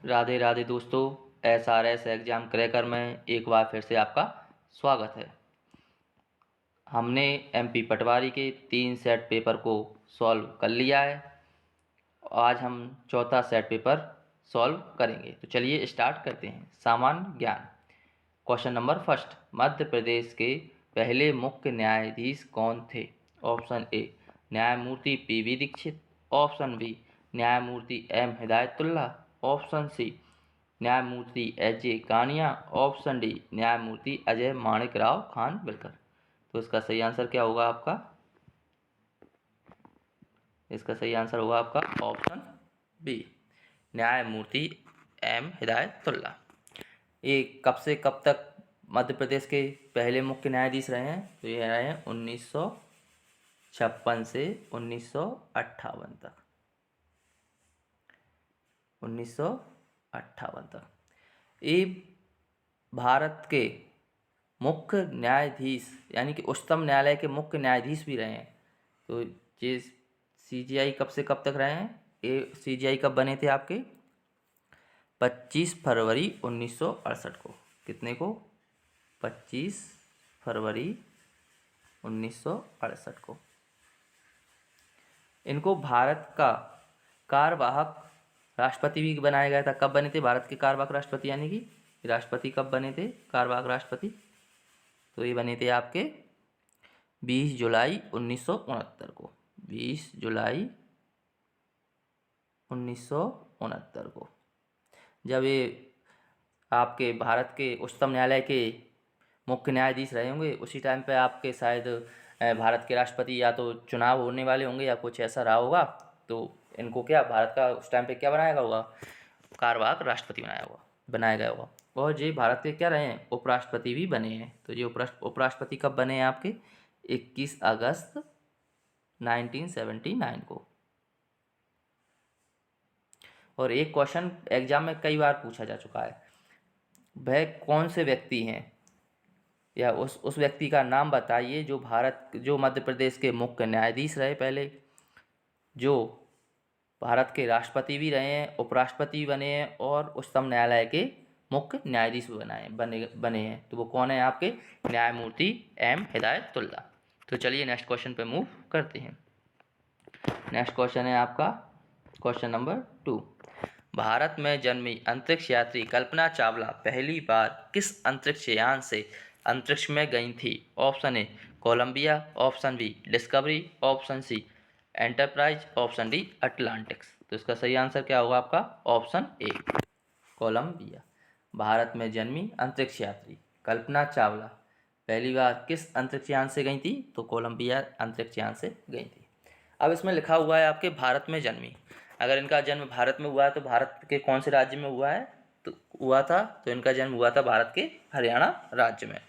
राधे राधे दोस्तों। SRS exam cracker में एक बार फिर से आपका स्वागत है। हमने MP पटवारी के 3 सेट पेपर को सॉल्व कर लिया है। आज हम चौथा सेट पेपर सॉल्व करेंगे। तो चलिए स्टार्ट करते हैं। सामान्य ज्ञान। Question number first, Madhya Pradesh के पहले मुख्य न्यायाधीश कौन थे? ऑप्शन ए न्यायमूर्ति PV दीक्षित, ऑप्शन बी न्यायमूर्ति M हिदायतुल्लाह, ऑप्शन सी न्यायमूर्ति HJ कानिया, ऑप्शन डी न्यायमूर्ति अजय माणिकराव खानविलकर। तो इसका सही आंसर क्या होगा आपका? इसका सही आंसर होगा आपका ऑप्शन बी न्यायमूर्ति M हिदायतुल्लाह। ये कब से कब तक मध्य प्रदेश के पहले मुख्य न्यायाधीश रहे हैं? तो ये रहे हैं 1956 से 1958 तक। 1958 तक ये भारत के मुख्य न्यायाधीश यानी कि उच्चतम न्यायालय के मुख्य न्यायाधीश भी रहे हैं। तो ये CJI कब से कब तक रहे हैं? ये CJI कब बने थे आपके? 25 फरवरी 1968 को। कितने को? 25 फरवरी 1968 को। इनको भारत का कार्यवाहक राष्ट्रपति भी बनाया गया था। कब बने थे भारत के कार्यवाहक राष्ट्रपति? यानी कि राष्ट्रपति कब बने थे कार्यवाहक राष्ट्रपति? तो ये बने थे आपके 20 जुलाई 1969 को। 20 जुलाई 1969 को जब ये आपके भारत के उच्चतम न्यायालय के मुख्य न्यायाधीश रहे होंगे, उसी टाइम पे आपके शायद भारत के राष्ट्रपति या तो चुनाव होने वाले होंगे या कुछ ऐसा रहा होगा। तो इनको क्या भारत का उस टाइम पे क्या बनाया गया होगा? कार्यवाहक राष्ट्रपति बनाया गया होगा। और ये भारत के क्या रहे हैं? उपराष्ट्रपति भी बने हैं। तो ये उपराष्ट्रपति कब बने हैं आपके? 21 अगस्त 1979 को। और एक क्वेश्चन एग्जाम में कई बार पूछा जा चुका है, वह कौन से व्यक्ति हैं या उस व्यक्ति का नाम बताइए जो मध्य प्रदेश के मुख्य न्यायाधीश रहे पहले, जो भारत के राष्ट्रपति भी रहे हैं, उपराष्ट्रपति भी बने हैं और उच्चतम न्यायालय के मुख्य न्यायाधीश भी बने हैं। तो वो कौन है आपके? न्यायमूर्ति M हिदायतुल्लाह। तो चलिए नेक्स्ट क्वेश्चन पे मूव करते हैं। नेक्स्ट क्वेश्चन है आपका क्वेश्चन नंबर 2। भारत में जन्मी अंतरिक्ष यात्री कल्पना चावला पहली बार किस अंतरिक्ष यान से अंतरिक्ष में गई थी? Option A Columbia, option B Discovery, option C Enterprise, option D Atlantis. तो इसका सही आंसर क्या होगा आपका? Option A Colombia. भारत में जन्मी अंतरिक्ष यात्री कल्पना चावला पहली बार किस अंतरिक्ष यान से गई थी? तो कोलंबिया अंतरिक्ष यान से गई थी। अब इसमें लिखा हुआ है आपके भारत में जन्मी। अगर इनका जन्म भारत में हुआ है तो भारत के कौन से राज्य में हुआ है? तो इनका जन्म हुआ था भारत के हरियाणा राज्य में।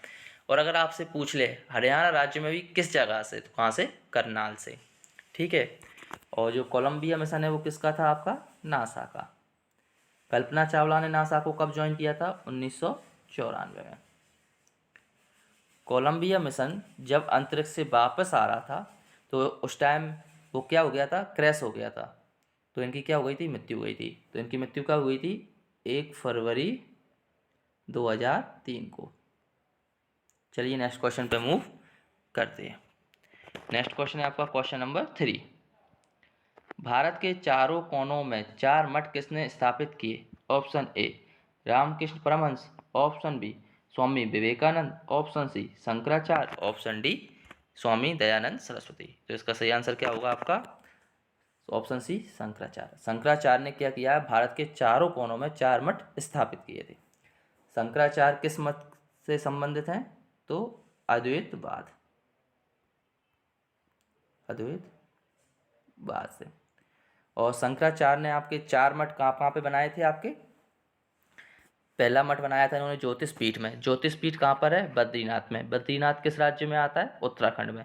और अगर आपसे पूछ ले हरियाणा राज्य में भी किस जगह से, तो कहाँ से? करनाल से। ठीक है। और जो कोलंबिया मिशन है वो किसका था आपका? नासा का। कल्पना चावला ने नासा को कब ज्वाइन किया था? 1994 में। कोलंबिया मिशन जब अंतरिक्ष से वापस आ रहा था तो उस टाइम वो क्या हो गया था? क्रैश हो गया था। तो इनकी क्या हो गई थी? मृत्यु हो गई थी। तो इनकी मृत्यु कब हुई थी? 1 फरवरी 2003 को। चलिए नेक्स्ट क्वेश्चन पे मूव करते हैं। नेक्स्ट क्वेश्चन है आपका क्वेश्चन नंबर 3। भारत के चारों कोनों में 4 मठ किसने स्थापित किए? Option A Ramakrishna Paramahansa, option B Swami Vivekananda, option C Shankaracharya, option D Swami Dayananda Saraswati. तो इसका सही आंसर क्या होगा आपका? Option C Shankaracharya. शंकराचार्य ने क्या किया? भारत के चारों कोनों में 4 मठ स्थापित किए थे। शंकराचार्य किस मत से संबंधित हैं? तो अद्वैतवाद से। और शंकराचार्य ने आपके 4 मठ कहाँ पे बनाए थे आपके? पहला मठ बनाया था इन्होंने ज्योतिष पीठ में। ज्योतिष पीठ कहाँ पर है? बद्रीनाथ में। बद्रीनाथ किस राज्य में आता है? उत्तराखंड में।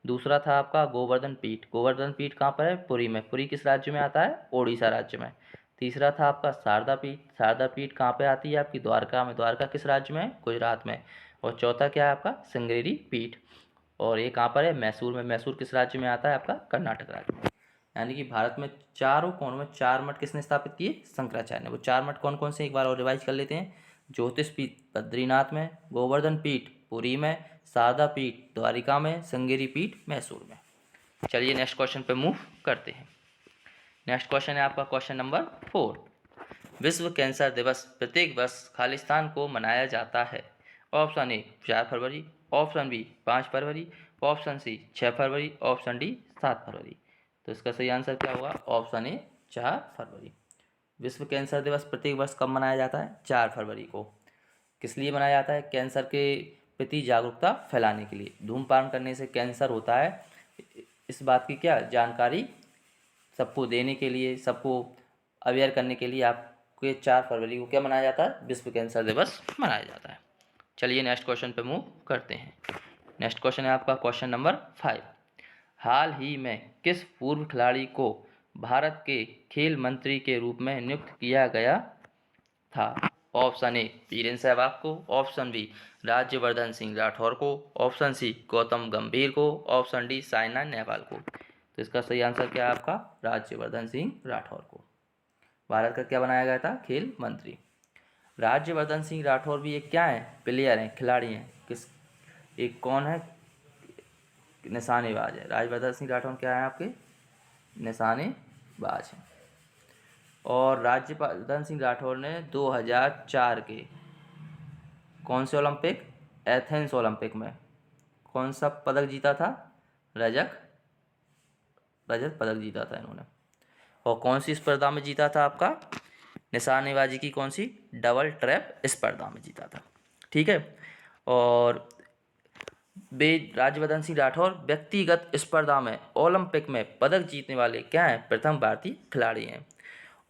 दूसरा था आपका गोवर्धन पीठ। गोवर्धन पीठ कहाँ पर है? पुरी में। पुरी किस राज्य में आता है? ओडिशा राज्य में। तीसरा था आपका शारदा पीठ। शारदा पीठ कहाँ पे आती है आपकी? द्वारका में। द्वारका किस राज्य में है? गुजरात में। और चौथा क्या है आपका? श्रृंगेरी पीठ। और ये कहाँ पर है? मैसूर में। मैसूर किस राज्य में आता है आपका? कर्नाटक राज्य में। यानी कि भारत में चारों कोनों में 4 मठ किसने स्थापित किए? शंकराचार्य ने। वो 4 मठ कौन कौन से, एक बार और रिवाइज कर लेते हैं। ज्योतिष पीठ बद्रीनाथ में, गोवर्धन पीठ पुरी में, शारदा पीठ द्वारिका में, श्रृंगेरी पीठ मैसूर में। चलिए नेक्स्ट क्वेश्चन पे मूव करते हैं। नेक्स्ट क्वेश्चन है आपका क्वेश्चन नंबर 4। विश्व कैंसर दिवस प्रत्येक वर्ष खालिस्तान को मनाया जाता है। ऑप्शन ए 4 फरवरी, ऑप्शन बी 5 फरवरी, ऑप्शन सी 6 फरवरी, ऑप्शन डी 7 फरवरी। तो इसका सही आंसर क्या होगा? ऑप्शन ए 4 फरवरी। विश्व कैंसर दिवस प्रत्येक वर्ष कब मनाया जाता है? 4 फरवरी को। किस लिए मनाया जाता है? कैंसर के प्रति जागरूकता फैलाने के लिए। धूम्रपान करने से कैंसर होता है, इस बात की क्या जानकारी सबको देने के लिए, सबको अवेयर करने के लिए आपके 4 फरवरी को क्या मनाया जाता है? विश्व कैंसर दिवस मनाया जाता है। चलिए नेक्स्ट क्वेश्चन पे मूव करते हैं। नेक्स्ट क्वेश्चन है आपका क्वेश्चन नंबर 5। हाल ही में किस पूर्व खिलाड़ी को भारत के खेल मंत्री के रूप में नियुक्त किया गया था? ऑप्शन ए वीरेंद्र सहवाग को, ऑप्शन बी राज्यवर्धन सिंह राठौर को, ऑप्शन सी गौतम गंभीर को, ऑप्शन डी साइना नेहवाल को। तो इसका सही आंसर क्या है आपका? राज्यवर्धन सिंह राठौर को भारत का क्या बनाया गया था? खेल मंत्री। राज्यवर्धन सिंह राठौर भी एक क्या है? प्लेयर हैं, खिलाड़ी हैं। किस, एक कौन है? निशानेबाज है। राज्यवर्धन सिंह राठौर क्या है आपके? निशानेबाज हैं। और राज्यवर्धन सिंह राठौर ने 2004 के कौन से ओलंपिक? एथेंस ओलंपिक में कौन सा पदक जीता था? रजत पदक जीता था इन्होंने। और कौन सी स्पर्धा में जीता था आपका? निशानेबाजी की कौन सी? डबल ट्रैप स्पर्धा में जीता था। ठीक है। और राज्यवर्धन सिंह राठौर व्यक्तिगत स्पर्धा में ओलंपिक में पदक जीतने वाले क्या हैं? प्रथम भारतीय खिलाड़ी हैं।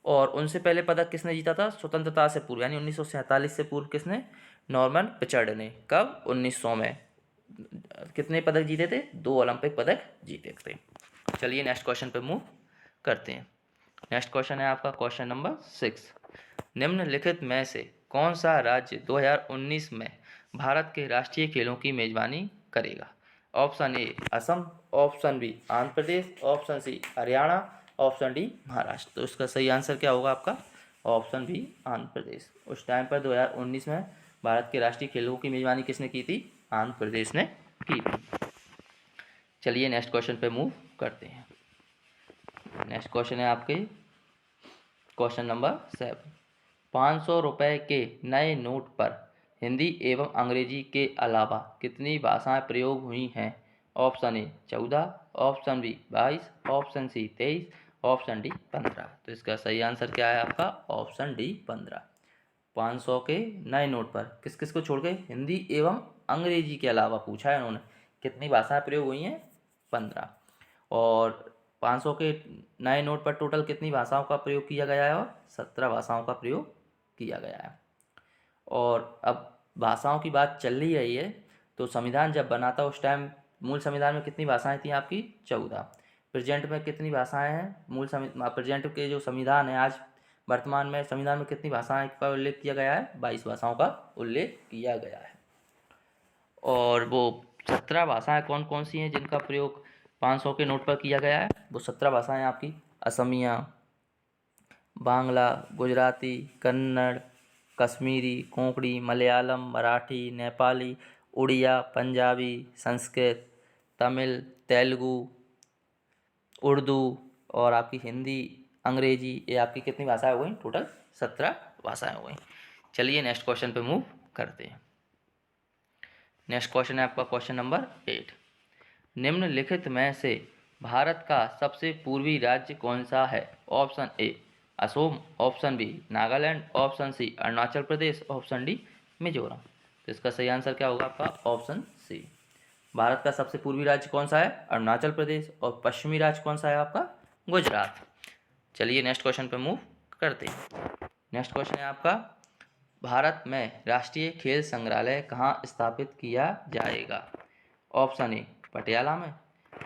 और उनसे पहले पदक किसने जीता था? स्वतंत्रता से पूर्व यानी 1947 से पूर्व किसने? नॉर्मन पिचार्ड ने। कब? 1900 में। कितने पदक जीते थे? 2 ओलंपिक पदक जीते थे। चलिए नेक्स्ट क्वेश्चन पे मूव करते हैं। नेक्स्ट क्वेश्चन है आपका क्वेश्चन नंबर 6। निम्नलिखित में से कौन सा राज्य 2019 में भारत के राष्ट्रीय खेलों की मेजबानी करेगा? Option A Assam, option B Andhra Pradesh, option C Haryana, option D Maharashtra. तो इसका सही आंसर क्या होगा आपका? Option B Andhra Pradesh. उस टाइम पर 2019 में भारत के राष्ट्रीय खेलों की मेजबानी किसने की थी? आंध्र प्रदेश ने की थी। चलिए नेक्स्ट क्वेश्चन पे मूव करते हैं। नेक्स्ट क्वेश्चन है आपके क्वेश्चन नंबर 7। 500 रुपये के नए नोट पर हिंदी एवं अंग्रेजी के अलावा कितनी भाषाएं प्रयोग हुई हैं? Option A 14, option B 22, option C 23, option D 15। तो इसका सही आंसर क्या है आपका? Option D 15। 500 के नए नोट पर किस किस को छोड़ के हिंदी एवं अंग्रेजी के अलावा पूछा है उन्होंने, कितनी भाषाएं प्रयोग हुई हैं? 15। और 500 के नए नोट पर टोटल कितनी भाषाओं का प्रयोग किया गया है? और 17 भाषाओं का प्रयोग किया गया है। और अब भाषाओं की बात चल ही रही है, तो संविधान जब बना था उस टाइम मूल संविधान में कितनी भाषाएं थी आपकी? 14। प्रेजेंट में कितनी भाषाएं हैं? प्रेजेंट के जो संविधान है आज वर्तमान में संविधान में कितनी भाषाएं का उल्लेख किया गया है? 22 भाषाओं का उल्लेख किया गया है। और वो 17 भाषाएं कौन कौन सी हैं जिनका प्रयोग 500 के नोट पर किया गया है? वो 17 भाषाएं आपकी असमिया, बांग्ला, गुजराती, कन्नड़, कश्मीरी, कोंकणी, मलयालम, मराठी, नेपाली, उड़िया, पंजाबी, संस्कृत, तमिल, तेलुगु, उर्दू और आपकी हिंदी, अंग्रेजी, ये आपकी कितनी भाषाएं हो गई? टोटल 17 भाषाएं हो गई। चलिए नेक्स्ट क्वेश्चन पे मूव करते हैं। नेक्स्ट क्वेश्चन है आपका क्वेश्चन नंबर 8। निम्नलिखित में से भारत का सबसे पूर्वी राज्य कौन सा है? Option A Assam, option B Nagaland, option C Arunachal Pradesh, option D Mizoram. तो इसका सही आंसर क्या होगा आपका? ऑप्शन सी। भारत का सबसे पूर्वी राज्य कौन सा है? अरुणाचल प्रदेश। और पश्चिमी राज्य कौन सा है आपका? गुजरात। चलिए नेक्स्ट क्वेश्चन पे मूव करते हैं। नेक्स्ट क्वेश्चन है आपका, भारत में राष्ट्रीय खेल संग्रहालय कहाँ स्थापित किया जाएगा? ऑप्शन ए पटियाला में,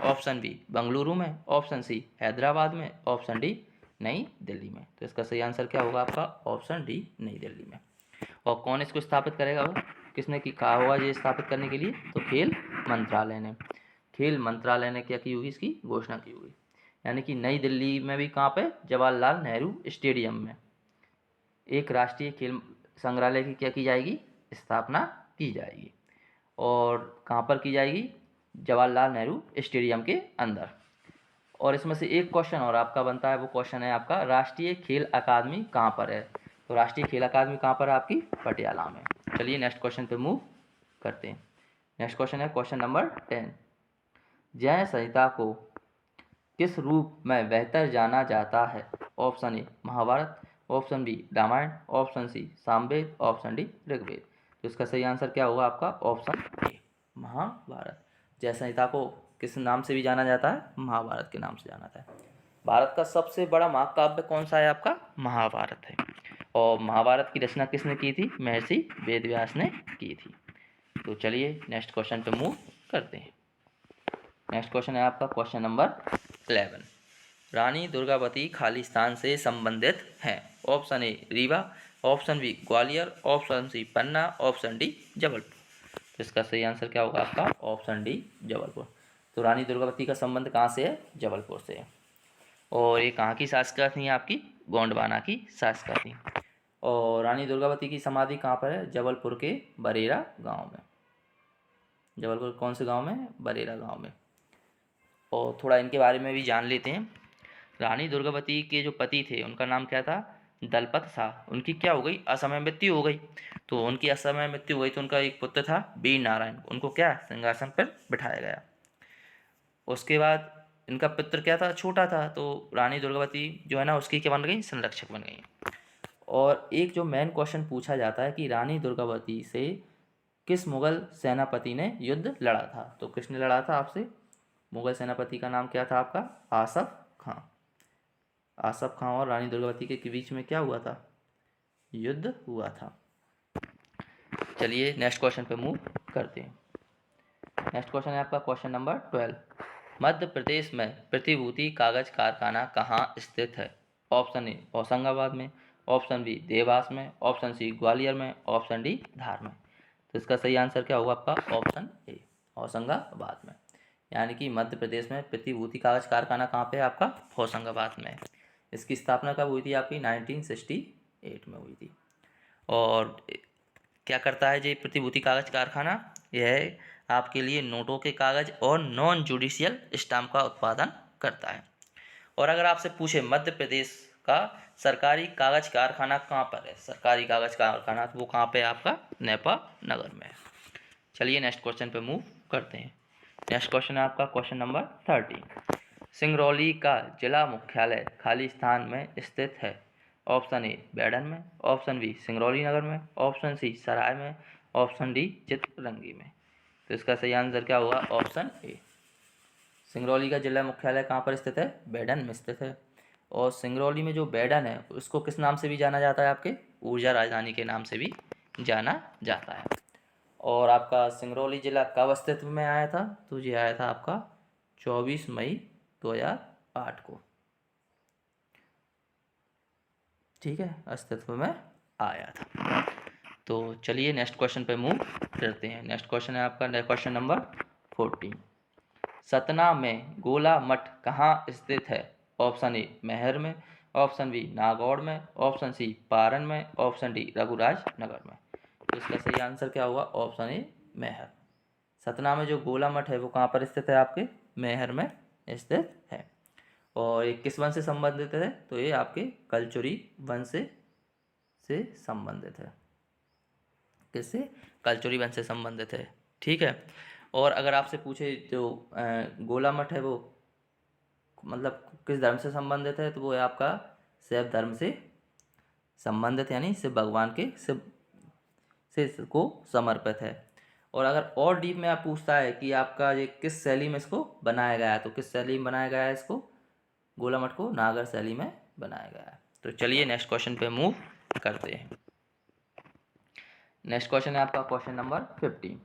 ऑप्शन बी बेंगलुरु में, ऑप्शन सी हैदराबाद में, ऑप्शन डी नई दिल्ली में। तो इसका सही आंसर क्या होगा आपका? ऑप्शन डी नई दिल्ली में। और कौन इसको स्थापित करेगा? किसने की कहा होगा ये स्थापित करने के लिए? तो खेल मंत्रालय ने। खेल मंत्रालय ने क्या की होगी? इसकी घोषणा की होगी। यानी कि नई दिल्ली में भी कहाँ पे, जवाहरलाल नेहरू स्टेडियम में एक राष्ट्रीय खेल संग्रहालय की क्या की जाएगी, स्थापना की जाएगी। और कहाँ पर की जाएगी, जवाहरलाल नेहरू स्टेडियम के अंदर। और इसमें से एक क्वेश्चन और आपका बनता है, वो क्वेश्चन है आपका, राष्ट्रीय खेल अकादमी कहाँ पर है। तो राष्ट्रीय खेल अकादमी कहाँ पर है आपकी, पटियाला में। चलिए नेक्स्ट क्वेश्चन पे मूव करते हैं। नेक्स्ट क्वेश्चन है क्वेश्चन नंबर 10। जय संहिता को किस रूप में बेहतर जाना जाता है। Option A Mahabharata, option B Ramayana, option C Samaveda, option D Rigveda. तो इसका सही आंसर क्या होगा आपका, ऑप्शन ए महाभारत। जय संहिता को किस नाम से भी जाना जाता है, महाभारत के नाम से जाना जाता है। भारत का सबसे बड़ा महाकाव्य कौन सा है आपका, महाभारत है। और महाभारत की रचना किसने की थी, महर्षि वेदव्यास ने की थी। तो चलिए नेक्स्ट क्वेश्चन पे मूव करते हैं। नेक्स्ट क्वेश्चन है आपका क्वेश्चन नंबर 11। रानी दुर्गावती खालिस्तान से संबंधित हैं। Option A Rewa, option B Gwalior, option C Panna, option D Jabalpur. तो इसका सही आंसर क्या होगा आपका, ऑप्शन डी जबलपुर। तो रानी दुर्गावती का संबंध कहाँ से है, जबलपुर से है। और ये कहाँ की शासका थी आपकी, गोंडवाना की शासका थी। और रानी दुर्गावती की समाधि कहाँ पर है, जबलपुर के बरेरा गाँव में। जबलपुर कौन से गाँव में, बरेरा गाँव में। और थोड़ा इनके बारे में भी जान लेते हैं। रानी दुर्गावती के जो पति थे उनका नाम क्या था, दलपत शाह। उनकी क्या हो गई, असमय मृत्यु हो गई। तो उनकी असमय मृत्यु हो गई तो उनका एक पुत्र था वीर नारायण, उनको क्या सिंहासन पर बिठाया गया। उसके बाद इनका पुत्र क्या था, छोटा था, तो रानी दुर्गावती जो है ना उसकी क्या बन गई, संरक्षक बन गई। और एक जो मेन क्वेश्चन पूछा जाता है कि रानी दुर्गावती से किस मुगल सेनापति ने युद्ध लड़ा था। तो किसने लड़ा था आपसे, मुगल सेनापति का नाम क्या था आपका, आसफ खां। आसफ खां और रानी दुर्गावती के बीच में क्या हुआ था, युद्ध हुआ था। चलिए नेक्स्ट क्वेश्चन पे मूव करते हैं। नेक्स्ट क्वेश्चन है आपका क्वेश्चन नंबर 12। मध्य प्रदेश में प्रतिभूति कागज कारखाना कहाँ स्थित है। ऑप्शन ए होशंगाबाद में, ऑप्शन बी देवास में, ऑप्शन सी ग्वालियर में, ऑप्शन डी धार में। तो इसका सही आंसर क्या होगा आपका, ऑप्शन ए होशंगाबाद में। यानी कि मध्य प्रदेश में प्रतिभूति कागज कारखाना कहाँ पे है आपका, होशंगाबाद में। इसकी स्थापना कब हुई थी आपकी, 1968 में हुई थी। और क्या करता है ये प्रतिभूति कागज कारखाना, यह आपके लिए नोटों के कागज और नॉन जुडिशियल स्टाम्प का उत्पादन करता है। और अगर आपसे पूछे मध्य प्रदेश का सरकारी कागज कारखाना कहाँ पर है, सरकारी कागज कारखाना, तो वो कहाँ पे है आपका, नेपा नगर में। चलिए नेक्स्ट क्वेश्चन पे मूव करते हैं। नेक्स्ट क्वेश्चन है आपका क्वेश्चन नंबर 13। सिंगरौली का जिला मुख्यालय खालिस्तान में स्थित है। ऑप्शन ए बैडन में, ऑप्शन बी सिंगरौली नगर में, ऑप्शन सी सराय में, ऑप्शन डी चित्ररंगी में। तो इसका सही आंसर क्या होगा, ऑप्शन ए। सिंगरौली का जिला मुख्यालय कहाँ पर स्थित है, बैडन में स्थित है। और सिंगरौली में जो बैडन है उसको किस नाम से भी जाना जाता है, आपके ऊर्जा राजधानी के नाम से भी जाना जाता है। और आपका सिंगरौली जिला कब अस्तित्व में आया था, तो ये आया था आपका 24 मई 2008 को। ठीक है, अस्तित्व में आया था। तो चलिए नेक्स्ट क्वेश्चन पे मूव करते हैं। नेक्स्ट क्वेश्चन है आपका क्वेश्चन नंबर 14। सतना में गोला मठ कहाँ स्थित है। ऑप्शन ए मैहर में, ऑप्शन बी नागौर में, ऑप्शन सी पारन में, ऑप्शन डी रघुराज नगर में। तो इसका सही आंसर क्या होगा, ऑप्शन ए मैहर। सतना में जो गोला मठ है वो कहाँ पर स्थित है, आपके मैहर में स्थित है। और ये किस वंश से संबंधित है, तो ये आपके कलचुरी वंश से संबंधित है। किससे, कलचुरी वंश से संबंधित है। ठीक है। और अगर आपसे पूछे जो गोला मठ है वो मतलब किस धर्म से संबंधित है, तो वो है आपका शैव धर्म से संबंधित, यानी शिव भगवान के शिव से को समर्पित है। और अगर और डीप में आप पूछता है कि आपका ये किस शैली में इसको बनाया गया है, तो किस शैली में बनाया गया है इसको, गोला मठ को नागर शैली में बनाया गया है। तो चलिए नेक्स्ट क्वेश्चन पे मूव करते हैं। नेक्स्ट क्वेश्चन है आपका क्वेश्चन नंबर 15।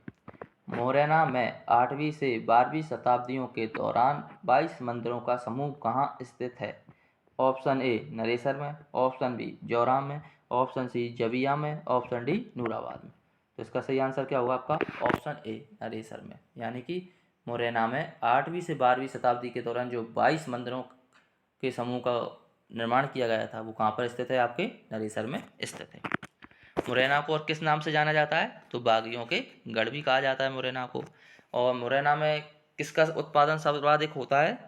मोरैना में 8वीं से 12वीं शताब्दियों के दौरान 22 मंदिरों का समूह कहाँ स्थित है। ऑप्शन ए नरेसर में, ऑप्शन बी जौराम में, ऑप्शन सी जबिया में, ऑप्शन डी नूराबाद में। तो इसका सही आंसर क्या होगा आपका, ऑप्शन ए नरेसर में। यानी कि मोरैना में 8वीं से 12वीं शताब्दी के दौरान जो 22 मंदिरों के समूह का निर्माण किया गया था वो कहाँ पर स्थित है? आपके नरेसर में स्थित है। मुरैना को और किस नाम से जाना जाता है? तो बागियों के गढ़ भी कहा जाता है मुरैना को। और मुरैना में किसका उत्पादन सर्वाधिक होता है?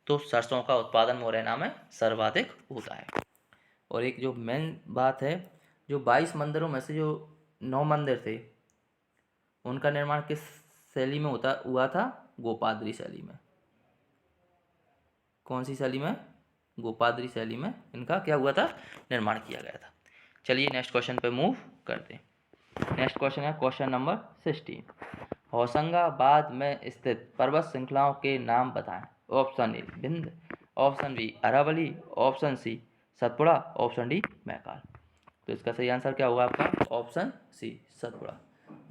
तो सरसों का उत्पादन मुरैना में सर्वाधिक होता है। और एक जो मेन बात है, जो 22 मंदिरों में से जो 9 मंदिर थे उनका निर्माण किस शैली में हुआ था? गोपाद्री शैली में। कौन सी शैली में? गोपाद्री शैली में इनका क्या हुआ था? निर्माण किया गया था। चलिए नेक्स्ट क्वेश्चन पे मूव करते हैं। नेक्स्ट क्वेश्चन है क्वेश्चन नंबर 16। होशंगाबाद में स्थित पर्वत श्रृंखलाओं के नाम बताएं। Option A Vindhya, option B Aravalli, option C Satpura, option D Mahakal. तो इसका सही आंसर क्या होगा आपका? Option C Satpura.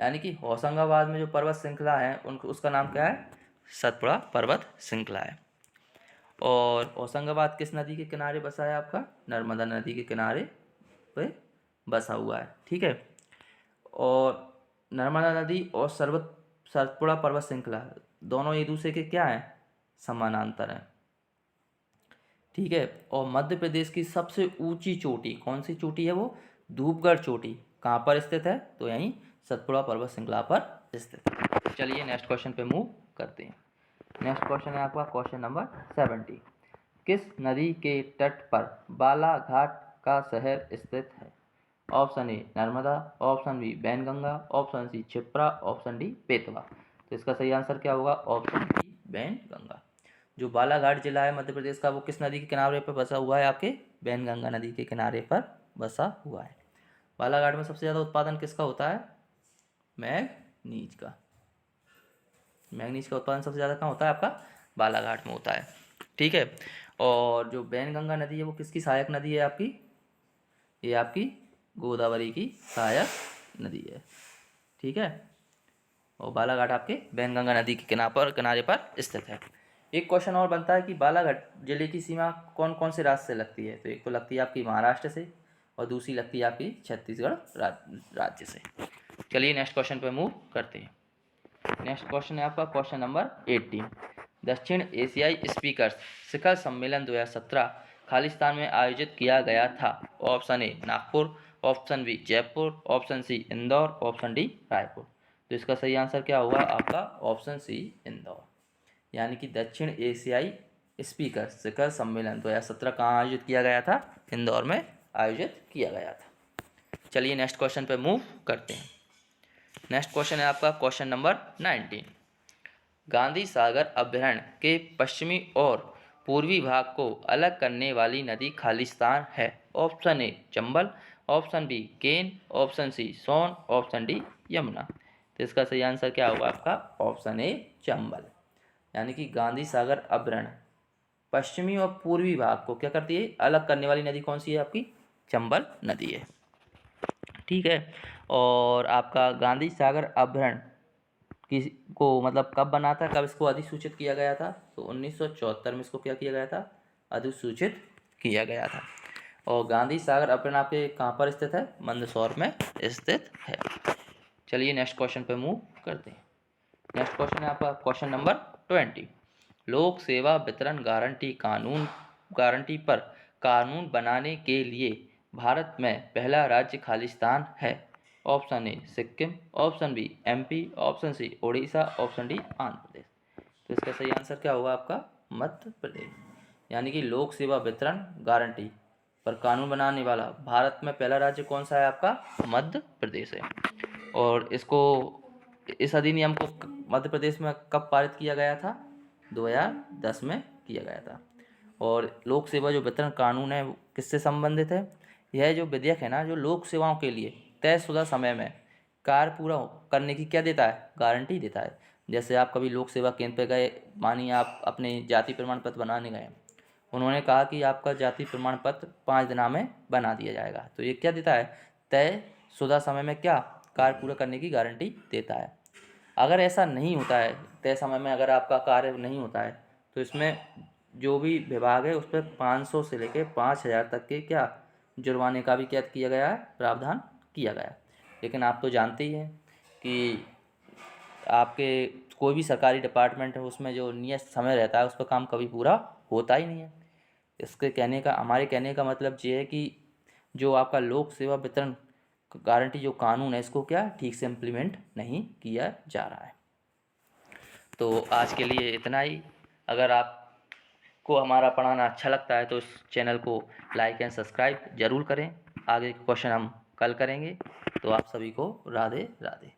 यानी कि होशंगाबाद में जो पर्वत श्रृंखला है उसका नाम क्या है? सतपुड़ा पर्वत श्रृंखला है। और होशंगाबाद किस नदी के किनारे बसा है आपका? नर्मदा नदी के किनारे पे बसा हुआ है। ठीक है। और नर्मदा नदी और सतपुड़ा पर्वत श्रृंखला दोनों एक दूसरे के क्या हैं? समानांतर हैं। ठीक है। और मध्य प्रदेश की सबसे ऊंची चोटी कौन सी चोटी है? वो धूपगढ़ चोटी कहाँ पर स्थित है? तो यहीं सतपुड़ा पर्वत श्रृंखला पर स्थित है। चलिए नेक्स्ट क्वेश्चन पे मूव करते हैं। नेक्स्ट क्वेश्चन है आपका क्वेश्चन नंबर 70। किस नदी के तट पर बालाघाट का शहर स्थित है? Option A Narmada, option B Wainganga, option C Kshipra, option D Betwa. तो इसका सही आंसर क्या होगा? Option D Wainganga. जो बालाघाट जिला है मध्य प्रदेश का वो किस नदी के किनारे पर बसा हुआ है? आपके वैनगंगा नदी के किनारे पर बसा हुआ है। बालाघाट में सबसे ज़्यादा उत्पादन किसका होता है? मैंगनीज का। मैंगनीज का उत्पादन सबसे ज़्यादा कहाँ होता है? आपका बालाघाट में होता है। ठीक है। और जो वैनगंगा नदी है वो किसकी सहायक नदी है आपकी? ये आपकी गोदावरी की सहायक नदी है। ठीक है। और बालाघाट आपके वैनगंगा नदी के किनारे पर स्थित है। एक क्वेश्चन और बनता है कि बालाघाट जिले की सीमा कौन कौन से राज्य से लगती है? तो एक तो लगती है आपकी महाराष्ट्र से और दूसरी लगती है आपकी छत्तीसगढ़ राज्य से। चलिए नेक्स्ट क्वेश्चन पे मूव करते हैं। नेक्स्ट क्वेश्चन है आपका क्वेश्चन नंबर 18। दक्षिण एशियाई स्पीकर्स शिखर सम्मेलन 2017 खालिस्तान में आयोजित किया गया था। Option A Nagpur, option B Jaipur, option C Indore, option D Raipur. तो इसका सही आंसर क्या होगा आपका? Option C Indore. यानी कि दक्षिण एशियाई स्पीकर शिखर सम्मेलन 2017 कहाँ आयोजित किया गया था? इंदौर में आयोजित किया गया था। चलिए नेक्स्ट क्वेश्चन पे मूव करते हैं। नेक्स्ट क्वेश्चन है आपका क्वेश्चन नंबर 19। गांधी सागर अभयारण्य के पश्चिमी और पूर्वी भाग को अलग करने वाली नदी खालिस्तान है। Option A Chambal, option B Ken, option C Son, option D Yamuna. तो इसका सही आंसर क्या होगा आपका? Option A Chambal. यानी कि गांधी सागर अभयारण्य पश्चिमी और पूर्वी भाग को क्या करती है? अलग करने वाली नदी कौन सी है? आपकी चंबल नदी है। ठीक है। और आपका गांधी सागर अभयारण्य किस को मतलब कब बना था, कब इसको अधिसूचित किया गया था? तो 1974 में इसको क्या किया गया था? अधिसूचित किया गया था। और गांधी सागर अभयारण्य आपके कहाँ पर स्थित है? मंदसौर में स्थित है। चलिए नेक्स्ट क्वेश्चन पे मूव करते हैं। नेक्स्ट क्वेश्चन है आपका क्वेश्चन नंबर 20। लोक सेवा वितरण गारंटी पर कानून बनाने के लिए भारत में पहला राज्य खालिस्तान है। Option A Sikkim, option B MP, option C Orissa, option D Andhra Pradesh. तो इसका सही आंसर क्या होगा आपका? मध्य प्रदेश। यानी कि लोक सेवा वितरण गारंटी पर कानून बनाने वाला भारत में पहला राज्य कौन सा है? आपका मध्य प्रदेश है। और इस अधिनियम को मध्य प्रदेश में कब पारित किया गया था? 2010 में किया गया था। और लोक सेवा जो वितरण कानून है वो किससे संबंधित है? यह जो विधेयक है ना, जो लोक सेवाओं के लिए तयशुदा समय में कार्य पूरा करने की क्या देता है? गारंटी देता है। जैसे आप कभी लोक सेवा केंद्र पर गए, मानिए आप अपने जाति प्रमाण पत्र बनाने गए, उन्होंने कहा कि आपका जाति प्रमाण पत्र 5 दिनों में बना दिया जाएगा। तो ये क्या देता है? तयशुदा समय में क्या कार्य पूरा करने की गारंटी देता है। अगर ऐसा नहीं होता है, तय समय में अगर आपका कार्य नहीं होता है, तो इसमें जो भी विभाग है उस पर 500 से लेकर 5000 तक के क्या जुर्माने का भी क्या किया गया है? प्रावधान किया गया है। लेकिन आप तो जानते ही हैं कि आपके कोई भी सरकारी डिपार्टमेंट है उसमें जो नियत समय रहता है उस पर काम कभी पूरा होता ही नहीं है। हमारे कहने का मतलब ये है कि जो आपका लोक सेवा वितरण गारंटी जो कानून है, इसको क्या ठीक से इम्प्लीमेंट नहीं किया जा रहा है। तो आज के लिए इतना ही। अगर आपको हमारा पढ़ाना अच्छा लगता है तो इस चैनल को लाइक एंड सब्सक्राइब ज़रूर करें। आगे क्वेश्चन हम कल करेंगे। तो आप सभी को राधे राधे।